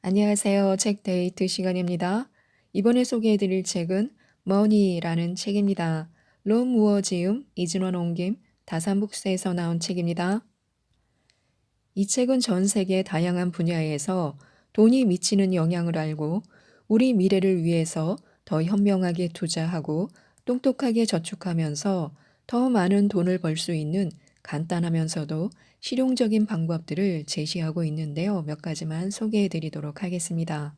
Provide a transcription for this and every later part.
안녕하세요. 책 데이트 시간입니다. 이번에 소개해드릴 책은 머니라는 책입니다. 롬 무어 지음, 이진원 옮김, 다산북스에서 나온 책입니다. 이 책은 전 세계 다양한 분야에서 돈이 미치는 영향을 알고 우리 미래를 위해서 더 현명하게 투자하고 똑똑하게 저축하면서 더 많은 돈을 벌 수 있는 간단하면서도 실용적인 방법들을 제시하고 있는데요. 몇 가지만 소개해 드리도록 하겠습니다.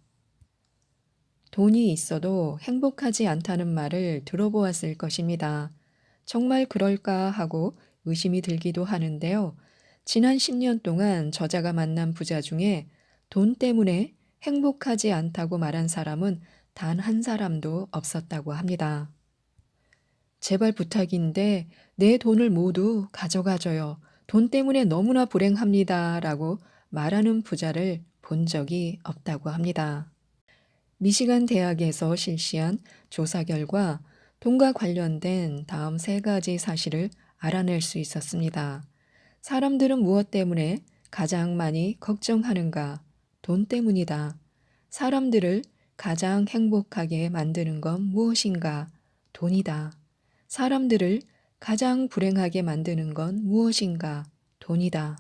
돈이 있어도 행복하지 않다는 말을 들어보았을 것입니다. 정말 그럴까 하고 의심이 들기도 하는데요. 지난 10년 동안 저자가 만난 부자 중에 돈 때문에 행복하지 않다고 말한 사람은 단 한 사람도 없었다고 합니다. 제발 부탁인데 내 돈을 모두 가져가줘요. 돈 때문에 너무나 불행합니다. 라고 말하는 부자를 본 적이 없다고 합니다. 미시간 대학에서 실시한 조사 결과 돈과 관련된 다음 세 가지 사실을 알아낼 수 있었습니다. 사람들은 무엇 때문에 가장 많이 걱정하는가? 돈 때문이다. 사람들을 가장 행복하게 만드는 건 무엇인가? 돈이다. 사람들을 가장 불행하게 만드는 건 무엇인가? 돈이다.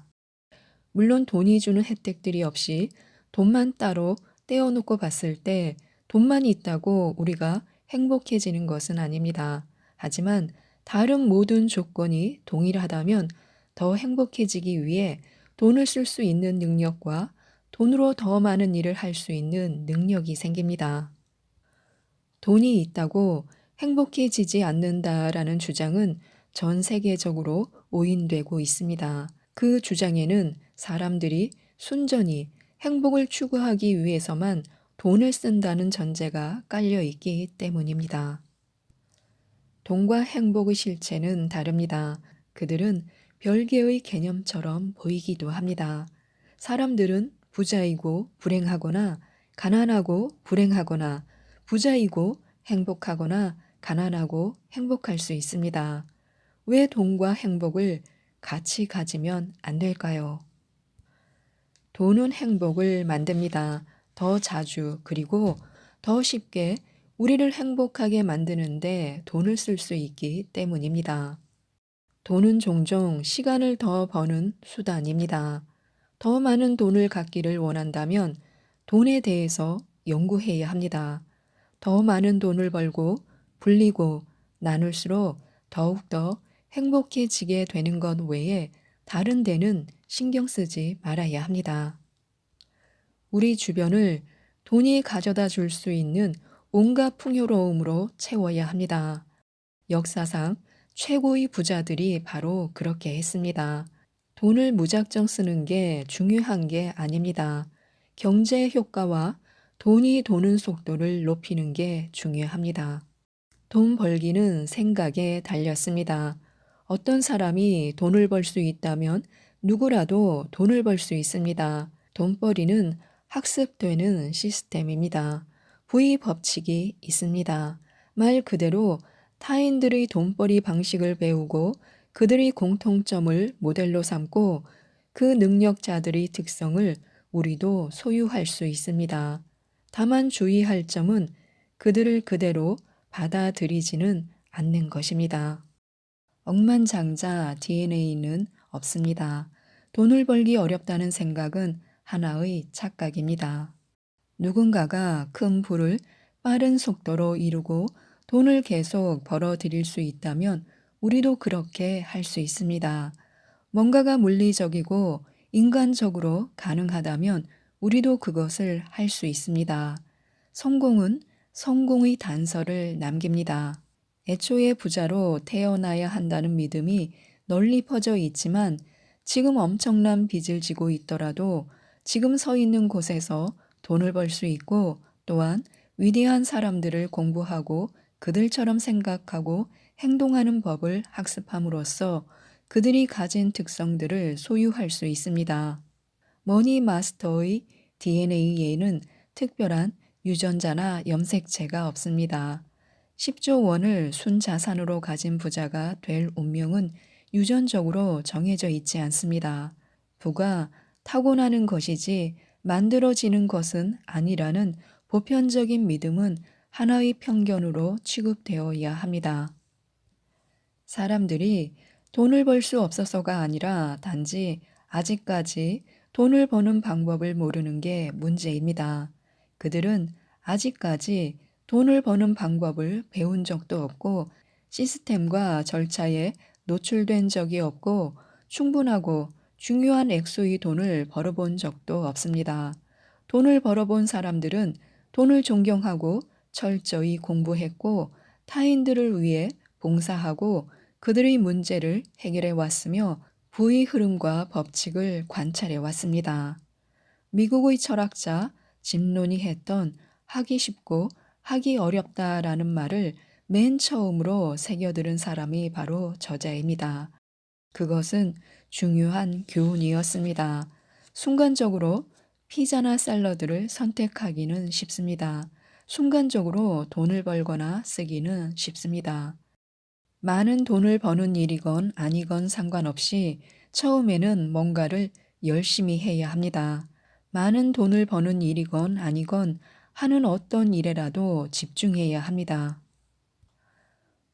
물론 돈이 주는 혜택들이 없이 돈만 따로 떼어놓고 봤을 때 돈만 있다고 우리가 행복해지는 것은 아닙니다. 하지만 다른 모든 조건이 동일하다면 더 행복해지기 위해 돈을 쓸 수 있는 능력과 돈으로 더 많은 일을 할 수 있는 능력이 생깁니다. 돈이 있다고 행복해지지 않는다라는 주장은 전 세계적으로 오인되고 있습니다. 그 주장에는 사람들이 순전히 행복을 추구하기 위해서만 돈을 쓴다는 전제가 깔려 있기 때문입니다. 돈과 행복의 실체는 다릅니다. 그들은 별개의 개념처럼 보이기도 합니다. 사람들은 부자이고 불행하거나 가난하고 불행하거나 부자이고 행복하거나 가난하고 행복할 수 있습니다. 왜 돈과 행복을 같이 가지면 안 될까요? 돈은 행복을 만듭니다. 더 자주 그리고 더 쉽게 우리를 행복하게 만드는데 돈을 쓸 수 있기 때문입니다. 돈은 종종 시간을 더 버는 수단입니다. 더 많은 돈을 갖기를 원한다면 돈에 대해서 연구해야 합니다. 더 많은 돈을 벌고 불리고 나눌수록 더욱더 행복해지게 되는 것 외에 다른 데는 신경 쓰지 말아야 합니다. 우리 주변을 돈이 가져다 줄 수 있는 온갖 풍요로움으로 채워야 합니다. 역사상 최고의 부자들이 바로 그렇게 했습니다. 돈을 무작정 쓰는 게 중요한 게 아닙니다. 경제 효과와 돈이 도는 속도를 높이는 게 중요합니다. 돈 벌기는 생각에 달렸습니다. 어떤 사람이 돈을 벌 수 있다면 누구라도 돈을 벌 수 있습니다. 돈벌이는 학습되는 시스템입니다. 부의 법칙이 있습니다. 말 그대로 타인들의 돈벌이 방식을 배우고 그들의 공통점을 모델로 삼고 그 능력자들의 특성을 우리도 소유할 수 있습니다. 다만 주의할 점은 그들을 그대로 받아들이지는 않는 것입니다. 억만장자 DNA는 없습니다. 돈을 벌기 어렵다는 생각은 하나의 착각입니다. 누군가가 큰 부를 빠른 속도로 이루고 돈을 계속 벌어들일 수 있다면 우리도 그렇게 할 수 있습니다. 뭔가가 물리적이고 인간적으로 가능하다면 우리도 그것을 할 수 있습니다. 성공은 성공의 단서를 남깁니다. 애초에 부자로 태어나야 한다는 믿음이 널리 퍼져 있지만 지금 엄청난 빚을 지고 있더라도 지금 서 있는 곳에서 돈을 벌 수 있고 또한 위대한 사람들을 공부하고 그들처럼 생각하고 행동하는 법을 학습함으로써 그들이 가진 특성들을 소유할 수 있습니다. 머니 마스터의 DNA에는 특별한 유전자나 염색체가 없습니다. 10조 원을 순자산으로 가진 부자가 될 운명은 유전적으로 정해져 있지 않습니다. 부가 타고나는 것이지 만들어지는 것은 아니라는 보편적인 믿음은 하나의 편견으로 취급되어야 합니다. 사람들이 돈을 벌 수 없어서가 아니라 단지 아직까지 돈을 버는 방법을 모르는 게 문제입니다. 그들은 아직까지 돈을 버는 방법을 배운 적도 없고 시스템과 절차에 노출된 적이 없고 충분하고 중요한 액수의 돈을 벌어본 적도 없습니다. 돈을 벌어본 사람들은 돈을 존경하고 철저히 공부했고 타인들을 위해 봉사하고 그들의 문제를 해결해 왔으며 부의 흐름과 법칙을 관찰해 왔습니다. 미국의 철학자 짐론이 했던 하기 쉽고 하기 어렵다라는 말을 맨 처음으로 새겨들은 사람이 바로 저자입니다. 그것은 중요한 교훈이었습니다. 순간적으로 피자나 샐러드를 선택하기는 쉽습니다. 순간적으로 돈을 벌거나 쓰기는 쉽습니다. 많은 돈을 버는 일이건 아니건 상관없이 처음에는 뭔가를 열심히 해야 합니다. 많은 돈을 버는 일이건 아니건 하는 어떤 일에라도 집중해야 합니다.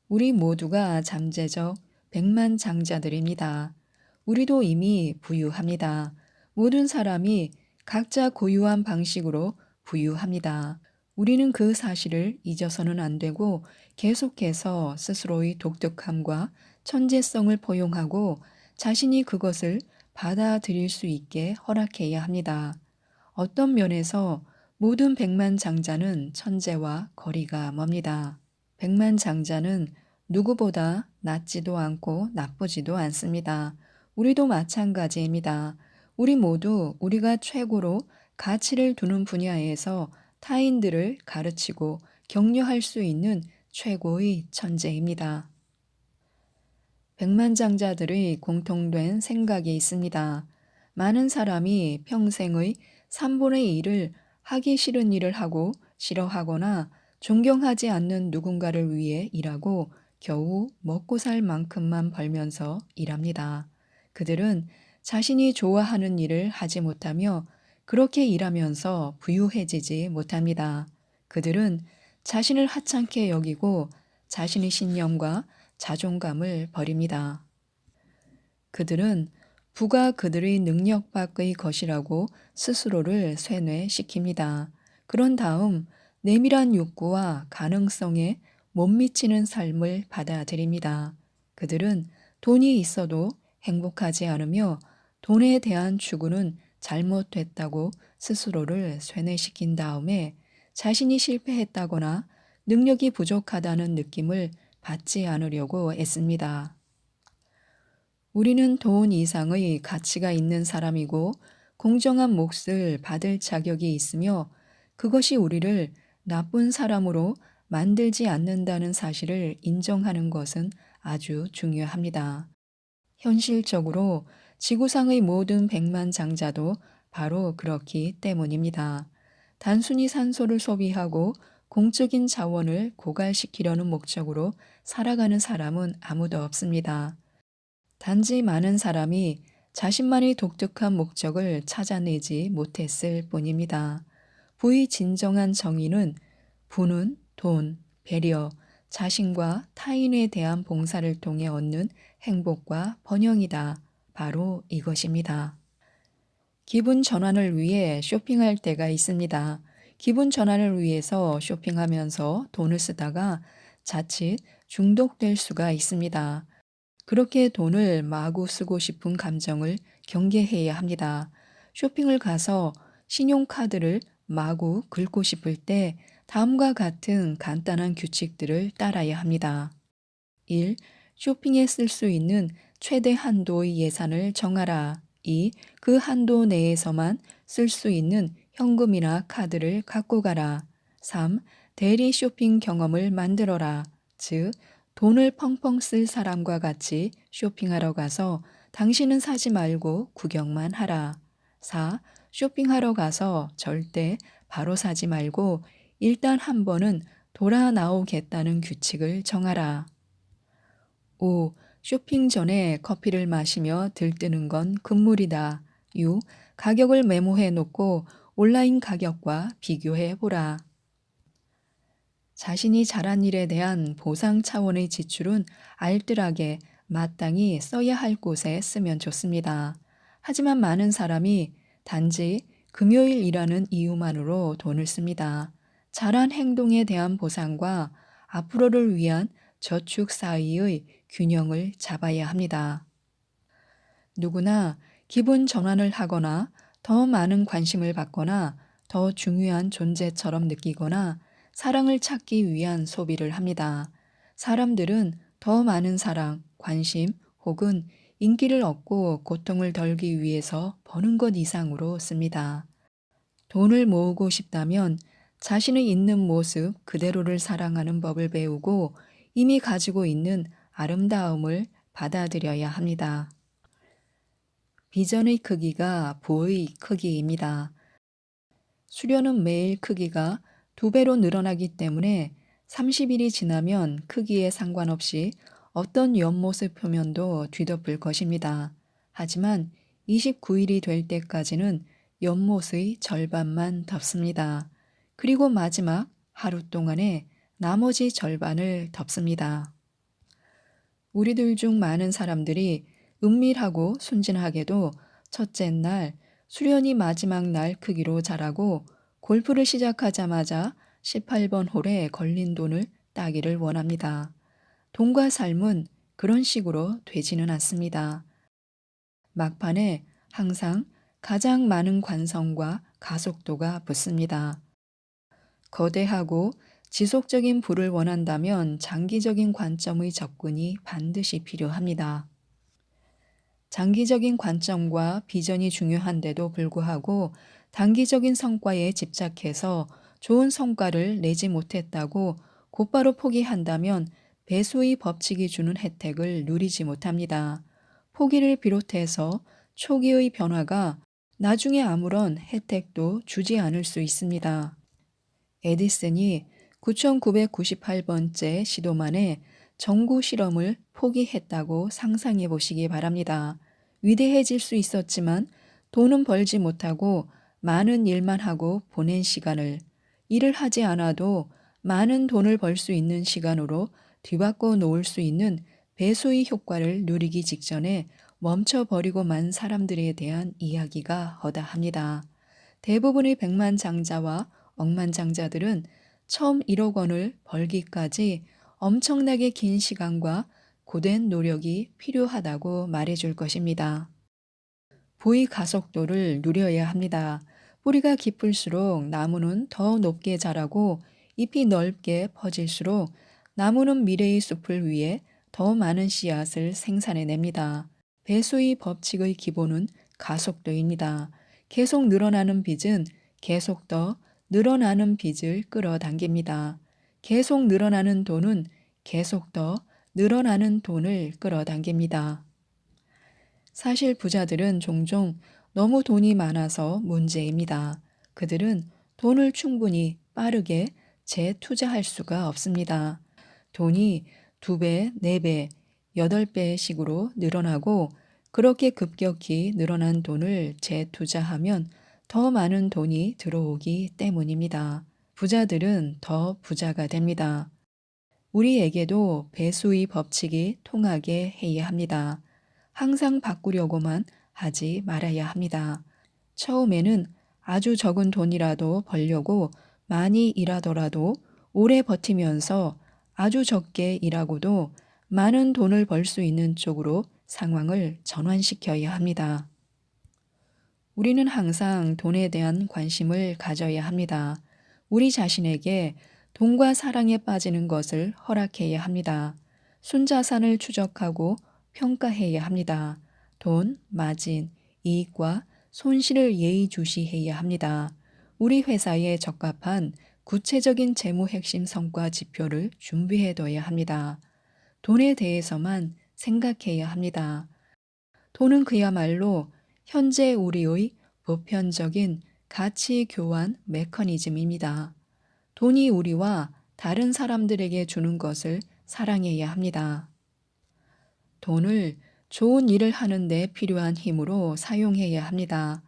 우리 모두가 잠재적 백만장자들입니다. 우리도 이미 부유합니다. 모든 사람이 각자 고유한 방식으로 부유합니다. 우리는 그 사실을 잊어서는 안 되고 계속해서 스스로의 독특함과 천재성을 포용하고 자신이 그것을 받아들일 수 있게 허락해야 합니다. 어떤 면에서 모든 백만장자는 천재와 거리가 멉니다. 백만장자는 누구보다 낫지도 않고 나쁘지도 않습니다. 우리도 마찬가지입니다. 우리 모두 우리가 최고로 가치를 두는 분야에서 타인들을 가르치고 격려할 수 있는 최고의 천재입니다. 백만장자들의 공통된 생각이 있습니다. 많은 사람이 평생의 3분의 1을 하기 싫은 일을 하고 싫어하거나 존경하지 않는 누군가를 위해 일하고 겨우 먹고 살 만큼만 벌면서 일합니다. 그들은 자신이 좋아하는 일을 하지 못하며 그렇게 일하면서 부유해지지 못합니다. 그들은 자신을 하찮게 여기고 자신의 신념과 자존감을 버립니다. 그들은 부가 그들의 능력 밖의 것이라고 스스로를 쇠뇌시킵니다. 그런 다음 내밀한 욕구와 가능성에 못 미치는 삶을 받아들입니다. 그들은 돈이 있어도 행복하지 않으며 돈에 대한 추구는 잘못됐다고 스스로를 쇠뇌시킨 다음에 자신이 실패했다거나 능력이 부족하다는 느낌을 받지 않으려고 애씁니다. 우리는 돈 이상의 가치가 있는 사람이고 공정한 몫을 받을 자격이 있으며 그것이 우리를 나쁜 사람으로 만들지 않는다는 사실을 인정하는 것은 아주 중요합니다. 현실적으로 지구상의 모든 백만장자도 바로 그렇기 때문입니다. 단순히 산소를 소비하고 공적인 자원을 고갈시키려는 목적으로 살아가는 사람은 아무도 없습니다. 단지 많은 사람이 자신만의 독특한 목적을 찾아내지 못했을 뿐입니다. 부의 진정한 정의는 부는 돈, 배려, 자신과 타인에 대한 봉사를 통해 얻는 행복과 번영이다. 바로 이것입니다. 기분 전환을 위해 쇼핑할 때가 있습니다. 기분 전환을 위해서 쇼핑하면서 돈을 쓰다가 자칫 중독될 수가 있습니다. 그렇게 돈을 마구 쓰고 싶은 감정을 경계해야 합니다. 쇼핑을 가서 신용카드를 마구 긁고 싶을 때 다음과 같은 간단한 규칙들을 따라야 합니다. 1. 쇼핑에 쓸 수 있는 최대 한도의 예산을 정하라. 2. 그 한도 내에서만 쓸 수 있는 현금이나 카드를 갖고 가라. 3. 대리 쇼핑 경험을 만들어라. 즉, 돈을 펑펑 쓸 사람과 같이 쇼핑하러 가서 당신은 사지 말고 구경만 하라. 4. 쇼핑하러 가서 절대 바로 사지 말고 일단 한 번은 돌아 나오겠다는 규칙을 정하라. 5. 쇼핑 전에 커피를 마시며 들뜨는 건 금물이다. 6. 가격을 메모해 놓고 온라인 가격과 비교해 보라. 자신이 잘한 일에 대한 보상 차원의 지출은 알뜰하게 마땅히 써야 할 곳에 쓰면 좋습니다. 하지만 많은 사람이 단지 금요일 일하는 이유만으로 돈을 씁니다. 잘한 행동에 대한 보상과 앞으로를 위한 저축 사이의 균형을 잡아야 합니다. 누구나 기분 전환을 하거나 더 많은 관심을 받거나 더 중요한 존재처럼 느끼거나 사랑을 찾기 위한 소비를 합니다. 사람들은 더 많은 사랑, 관심 혹은 인기를 얻고 고통을 덜기 위해서 버는 것 이상으로 씁니다. 돈을 모으고 싶다면 자신의 있는 모습 그대로를 사랑하는 법을 배우고 이미 가지고 있는 아름다움을 받아들여야 합니다. 비전의 크기가 부의 크기입니다. 수료는 매일 크기가 2배로 늘어나기 때문에 30일이 지나면 크기에 상관없이 어떤 옆모습 표면도 뒤덮을 것입니다. 하지만 29일이 될 때까지는 옆모습의 절반만 덮습니다. 그리고 마지막 하루 동안에 나머지 절반을 덮습니다. 우리들 중 많은 사람들이 은밀하고 순진하게도 첫째 날, 수련이 마지막 날 크기로 자라고 골프를 시작하자마자 18번 홀에 걸린 돈을 따기를 원합니다. 돈과 삶은 그런 식으로 되지는 않습니다. 막판에 항상 가장 많은 관성과 가속도가 붙습니다. 거대하고 지속적인 부를 원한다면 장기적인 관점의 접근이 반드시 필요합니다. 장기적인 관점과 비전이 중요한데도 불구하고 단기적인 성과에 집착해서 좋은 성과를 내지 못했다고 곧바로 포기한다면 배수의 법칙이 주는 혜택을 누리지 못합니다. 포기를 비롯해서 초기의 변화가 나중에 아무런 혜택도 주지 않을 수 있습니다. 에디슨이 9998번째 시도만에 전구 실험을 포기했다고 상상해 보시기 바랍니다. 위대해질 수 있었지만 돈은 벌지 못하고 많은 일만 하고 보낸 시간을 일을 하지 않아도 많은 돈을 벌 수 있는 시간으로 뒤바꿔 놓을 수 있는 배수의 효과를 누리기 직전에 멈춰버리고 만 사람들에 대한 이야기가 허다합니다. 대부분의 백만장자와 억만장자들은 처음 1억 원을 벌기까지 엄청나게 긴 시간과 고된 노력이 필요하다고 말해줄 것입니다. 부의 가속도를 누려야 합니다. 뿌리가 깊을수록 나무는 더 높게 자라고 잎이 넓게 퍼질수록 나무는 미래의 숲을 위해 더 많은 씨앗을 생산해냅니다. 배수의 법칙의 기본은 가속도입니다. 계속 늘어나는 빚은 계속 더 늘어나는 빚을 끌어당깁니다. 계속 늘어나는 돈은 계속 더 늘어나는 돈을 끌어당깁니다. 사실 부자들은 종종 너무 돈이 많아서 문제입니다. 그들은 돈을 충분히 빠르게 재투자할 수가 없습니다. 돈이 2배, 4배, 8배 식으로 늘어나고 그렇게 급격히 늘어난 돈을 재투자하면 더 많은 돈이 들어오기 때문입니다. 부자들은 더 부자가 됩니다. 우리에게도 배수의 법칙이 통하게 해야 합니다. 항상 바꾸려고만 하지 말아야 합니다. 처음에는 아주 적은 돈이라도 벌려고 많이 일하더라도 오래 버티면서 아주 적게 일하고도 많은 돈을 벌 수 있는 쪽으로 상황을 전환시켜야 합니다. 우리는 항상 돈에 대한 관심을 가져야 합니다. 우리 자신에게 돈과 사랑에 빠지는 것을 허락해야 합니다. 순자산을 추적하고 평가해야 합니다. 돈, 마진, 이익과 손실을 예의주시해야 합니다. 우리 회사에 적합한 구체적인 재무 핵심 성과 지표를 준비해둬야 합니다. 돈에 대해서만 생각해야 합니다. 돈은 그야말로 현재 우리의 보편적인 가치 교환 메커니즘입니다. 돈이 우리와 다른 사람들에게 주는 것을 사랑해야 합니다. 돈을 좋은 일을 하는 데 필요한 힘으로 사용해야 합니다.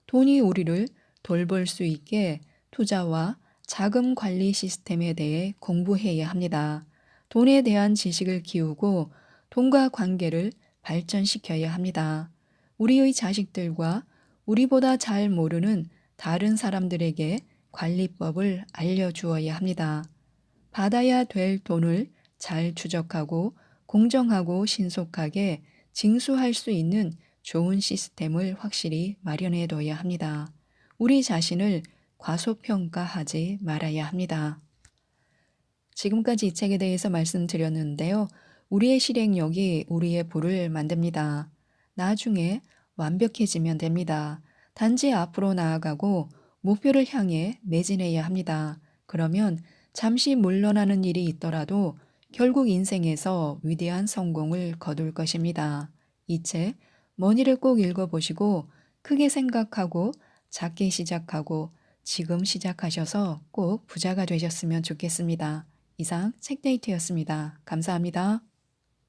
돈이 우리를 돌볼 수 있게 투자와 자금 관리 시스템에 대해 공부해야 합니다. 돈에 대한 지식을 키우고 돈과 관계를 발전시켜야 합니다. 우리의 자식들과 우리보다 잘 모르는 다른 사람들에게 관리법을 알려주어야 합니다. 받아야 될 돈을 잘 추적하고 공정하고 신속하게 징수할 수 있는 좋은 시스템을 확실히 마련해 둬야 합니다. 우리 자신을 과소평가하지 말아야 합니다. 지금까지 이 책에 대해서 말씀드렸는데요. 우리의 실행력이 우리의 부를 만듭니다. 나중에 완벽해지면 됩니다. 단지 앞으로 나아가고 목표를 향해 매진해야 합니다. 그러면 잠시 물러나는 일이 있더라도 결국 인생에서 위대한 성공을 거둘 것입니다. 이 책, 머니를 꼭 읽어보시고 크게 생각하고 작게 시작하고 지금 시작하셔서 꼭 부자가 되셨으면 좋겠습니다. 이상 책데이트였습니다. 감사합니다.